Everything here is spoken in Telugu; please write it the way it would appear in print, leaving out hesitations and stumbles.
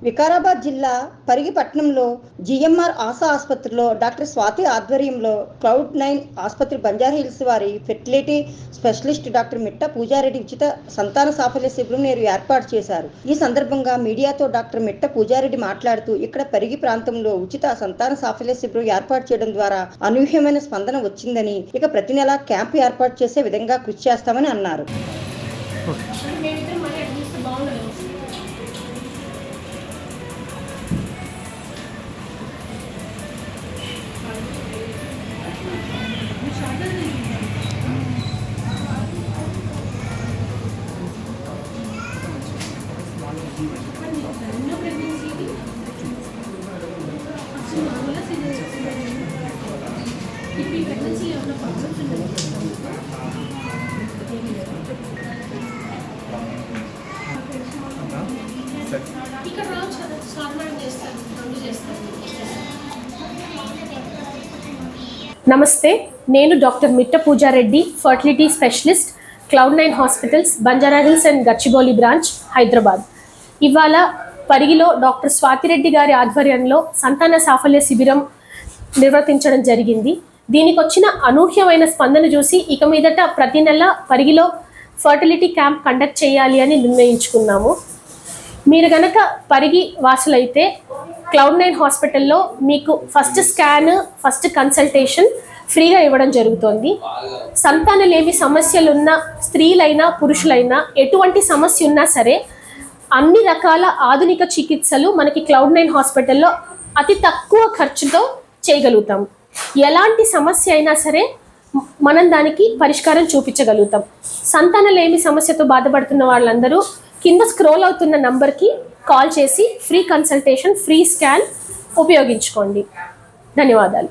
వికారాబాద్ జిల్లా పరిగి పట్టణంలో జిఎంఆర్ ఆశా ఆసుపత్రిలో డాక్టర్ స్వాతి ఆధ్వర్యంలో క్లౌడ్9 ఆసుపత్రి బంజారాహిల్స్ వారి fertility specialist doctor Mitta Pooja Reddy ఉచిత సంతాన సాఫల్య శిబిరం నేరు ఏర్పాటు చేశారు. ఈ సందర్భంగా మీడియాతో డాక్టర్ మిట్ట పూజారెడ్డి మాట్లాడుతూ ఇక్కడ పరిగి ప్రాంతంలో ఉచిత సంతాన సాఫల్య శిబిరం ఏర్పాటు చేయడం ద్వారా అనూహ్యమైన స్పందన వచ్చిందని, ఇక ప్రతి నెల క్యాంపు ఏర్పాటు చేసే విధంగా కృషి చేస్తామని అన్నారు. నమస్తే, నేను doctor Mitta Pooja Reddy, fertility specialist, Cloud Nine hospitals, Banjara Hills and Gachibowli branch, Hyderabad. ఇవాళ పరిగిలో డాక్టర్ స్వాతిరెడ్డి గారి ఆధ్వర్యంలో సంతాన సాఫల్య శిబిరం నిర్వర్తించడం జరిగింది. దీనికి వచ్చిన అనూహ్యమైన స్పందన చూసి ఇక మీదట ప్రతి నెల పరిగిలో ఫర్టిలిటీ క్యాంప్ కండక్ట్ చేయాలి అని నిర్ణయించుకున్నాము. మీరు కనుక పరిగి వాసులైతే క్లౌడ్9 హాస్పిటల్లో మీకు ఫస్ట్ స్కాన్, ఫస్ట్ కన్సల్టేషన్ ఫ్రీగా ఇవ్వడం జరుగుతుంది. సంతానలేమి సమస్యలున్న స్త్రీలైనా పురుషులైనా ఎటువంటి సమస్య ఉన్నా సరే అన్ని రకాల ఆధునిక చికిత్సలు మనకి క్లౌడ్9 హాస్పిటల్లో అతి తక్కువ ఖర్చుతో చేయగలుగుతాం. ఎలాంటి సమస్య అయినా సరే మనం దానికి పరిష్కారం చూపించగలుగుతాం. సంతానలేమి సమస్యతో బాధపడుతున్న వాళ్ళందరూ కింద స్క్రోల్ అవుతున్న నంబర్కి కాల్ చేసి ఫ్రీ కన్సల్టేషన్, ఫ్రీ స్కాన్ ఉపయోగించుకోండి. ధన్యవాదాలు.